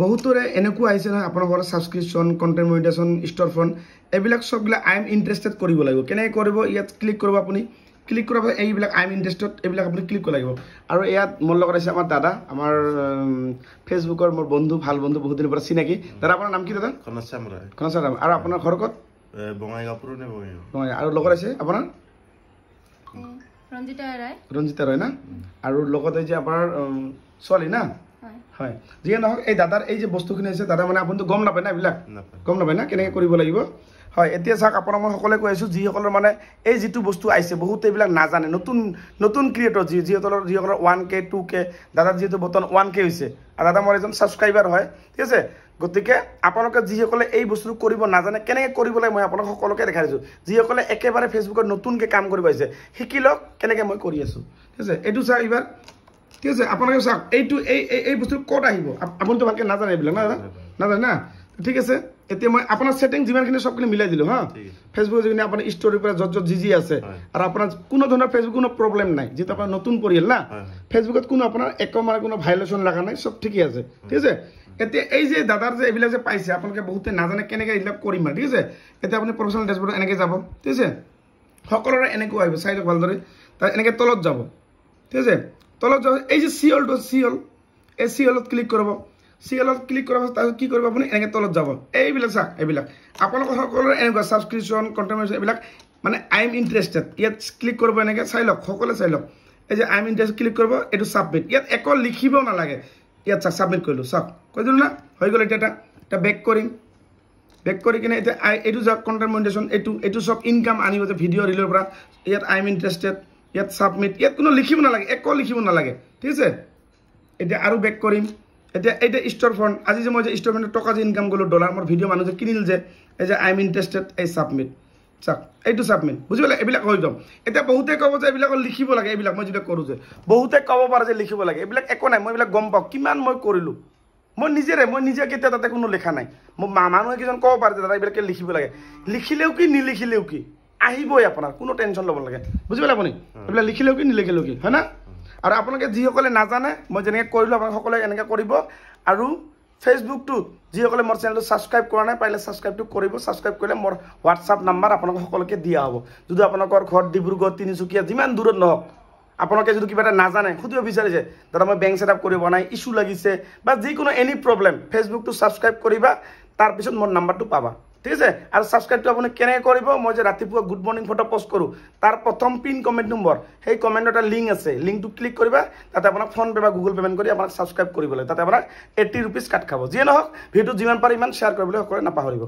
বহুতৰে এনেকুৱা আহিছে নহয় আপোনালোকৰ সাবস্ক্ৰিপশন কন্টেন্ট মনিটাইজেশন স্টোৰ ফ্ৰণ্ট এইবিলাক সবগিলা আই এম ইন্টাৰেষ্টেড কৰিব লাগিব কেনে কৰিব ইয়াত ক্লিক কৰিব আপুনি ক্লিক কৰাৰ পাছত এইবিলাক আই এম ইন্টাৰেষ্টেড এইবিলাক আপুনি ক্লিক কৰিব লাগিব আৰু ইয়াত মোৰ লগত আছে আমাৰ দাদা আমাৰ ফেসবুকৰ মোৰ বন্ধু ভাল বন্ধু বহুত দিনৰ পৰা চিনাকি দাদা আপোনাৰ নাম কি দাদা খনচাম ৰায় আৰু আপোনাৰ ঘৰ ক'ত বঙাইগাঁও নে বঙাইগাঁও আৰু লগত আছে আপোনাৰ ৰঞ্জিতা ৰায় না আৰু লগতে যে আপোনাৰ ছোৱালী না হয় যিয়ে নহওক এই দাদাৰ এই যে বস্তুখিনি আছে দাদা মানে আপুনিতো গম নাপায় না এইবিলাক গম নাপায় না কেনেকৈ কৰিব লাগিব হয় এতিয়া চাওক আপোনাক মই সকলোৱে কৈ আছোঁ যিসকলৰ মানে এই যিটো বস্তু আহিছে বহুতে এইবিলাক নাজানে নতুন নতুন ক্ৰিয়েটৰ যিসকলৰ 1K 2K দাদাৰ যিহেতু বৰ্তমান 1K হৈছে আৰু দাদা মোৰ এজন ছাবস্ক্ৰাইবাৰ হয় ঠিক আছে গতিকে আপোনালোকে যিসকলে এই বস্তুটো কৰিব নাজানে কেনেকৈ কৰিব লাগে মই আপোনাক সকলোকে দেখাই দিছোঁ যিসকলে একেবাৰে ফেচবুকত নতুনকৈ কাম কৰিব আহিছে শিকি লওক কেনেকৈ মই কৰি আছোঁ ঠিক আছে এইটো চাওক এইবাৰ ঠিক আছে আপোনালোকে চাওক এইটো এই বস্তু ক'ত আহিব আপুনিতো ভালকৈ নাজানে এইবিলাক না নাজানে না ঠিক আছে এতিয়া মই আপোনাৰ সেটিং যিমানখিনি সবখিনি মিলাই দিলোঁ হা ফেচবুকত যিখিনি আপোনাৰ ষ্টৰিৰ পৰা য'ত যি আছে আৰু আপোনাৰ কোনো ধৰণৰ ফেচবুক কোনো প্ৰব্লেম নাই যিটো আপোনাৰ নতুন পৰিয়াল না ফেচবুকত কোনো আপোনাৰ একমাৰ কোনো ভাইলেশ্যন লগা নাই সব ঠিকই আছে ঠিক আছে এতিয়া এই যে দাদাৰ যে এইবিলাক যে পাইছে আপোনালোকে বহুতে নাজানে কেনেকৈ এইবিলাক কৰিম ঠিক আছে এতিয়া আপুনি প্ৰফেশ্যনেল ডেছবৰ্ডত এনেকৈ যাব ঠিক আছে সকলোৰে এনেকুৱা আহিব চাই লওক ভালদৰে তাৰ এনেকৈ তলত যাব ঠিক আছে তলত যাব এই যে চিঅলটো চিঅল এই চিঅলত ক্লিক কৰিব চিএলত ক্লিক কৰাৰ পাছত তাৰপিছত কি কৰিব আপুনি এনেকৈ তলত যাব এইবিলাক চাওক এইবিলাক আপোনালোকৰ সকলোৰে এনেকুৱা ছাবস্ক্ৰিপশ্যন কণ্টেণ্ট এইবিলাক মানে আই এম ইণ্টাৰেষ্টেড ইয়াত ক্লিক কৰিব এনেকৈ চাই লওক সকলোৱে চাই লওক এই যে আই এম ইণ্টাৰেষ্টেড ক্লিক কৰিব এইটো ছাবমিট ইয়াত একো লিখিব নালাগে ইয়াত চাওক ছাবমিট কৰিলোঁ চাওক কৈ দিলোঁ না হৈ গ'ল এতিয়া এটা বেক কৰিম বেক কৰি কিনে এতিয়া এইটো যাওক কণ্টেণ্ট মনিটাইজেশ্যন এইটো চব ইনকাম আনিব যে ভিডিঅ' ৰিলৰ পৰা ইয়াত আই এম ইণ্টাৰেষ্টেড ইয়াত ছাবমিট ইয়াত কোনো লিখিব নালাগে একো লিখিব নালাগে ঠিক আছে এতিয়া আৰু বেক কৰিম এতিয়া এইটা স্টোৰ ফ্ৰণ্ট আজি যে মই যে স্টোৰ ফ্ৰণ্টত টকা যে ইনকাম কৰিলোঁ ডলাৰ মোৰ ভিডিঅ' মানুহ যে কিনিল যে এই যে আই এম ইণ্টাৰেষ্টেড এই ছাবমিট চাওক এইটো ছাবমিট বুজি পালে এইবিলাক হৈ যাম এতিয়া বহুতে ক'ব যে এইবিলাকত লিখিব লাগে এইবিলাক মই যেতিয়া কৰোঁ যে বহুতে ক'ব পাৰে যে লিখিব লাগে এইবিলাক একো নাই মই এইবিলাক গম পাওঁ কিমান মই কৰিলোঁ মই নিজে কেতিয়া তাতে কোনো লেখা নাই মই মানুহে কিছুমান ক'ব পাৰে যে দাদা এইবিলাকে লিখিব লাগে লিখিলেও কি নিলিখিলেও কি আহিবই আপোনাৰ কোনো টেনশ্যন ল'ব লাগে বুজি পালে আপুনি এইবিলাক লিখিলেও কি নিলিখিলেও কি হয় না আৰু আপোনালোকে যিসকলে নাজানে মই যেনেকৈ কৰিলোঁ আপোনালোকে সকলোৱে এনেকৈ কৰিব আৰু ফেচবুকটোত যিসকলে মোৰ চেনেলটো ছাবস্ক্ৰাইব কৰা নাই পাৰিলে ছাবস্ক্ৰাইবটো কৰিব ছাবস্ক্ৰাইব কৰিলে মোৰ হোৱাটছআপ নাম্বাৰ আপোনালোকে সকলোকে দিয়া হ'ব যদি আপোনালোকৰ ঘৰ ডিব্ৰুগড় তিনিচুকীয়া যিমান দূৰত নহওক আপোনালোকে যদি কিবা এটা নাজানে সুধিব বিচাৰিছে দাদা মই বেংক ছেটআপ কৰিব নাই ইছ্যু লাগিছে বা যিকোনো এনি প্ৰব্লেম ফেচবুকটো ছাবস্ক্ৰাইব কৰিবা তাৰপিছত মোৰ নাম্বাৰটো পাবা ঠিক আছে আৰু ছাবস্ক্ৰাইবটো আপুনি কেনেকৈ কৰিব মই যে ৰাতিপুৱা গুড মৰ্ণিং ফটো পোষ্ট কৰোঁ তাৰ প্ৰথম পিন কমেণ্ট নম্বৰ সেই কমেণ্টৰ এটা লিংক আছে লিংকটো ক্লিক কৰিবা তাতে আপোনাক ফোনপে বা গুগল পে'মেণ্ট কৰি আপোনাক ছাবস্ক্ৰাইব কৰিব লাগে তাতে আপোনাক 80 ৰুপিজ কাট খাব যিয়ে নহওক ভিডিঅ'টো যিমান পাৰে ইমান শ্বেয়াৰ কৰিবলৈ সকলোৱে নাপাহৰিব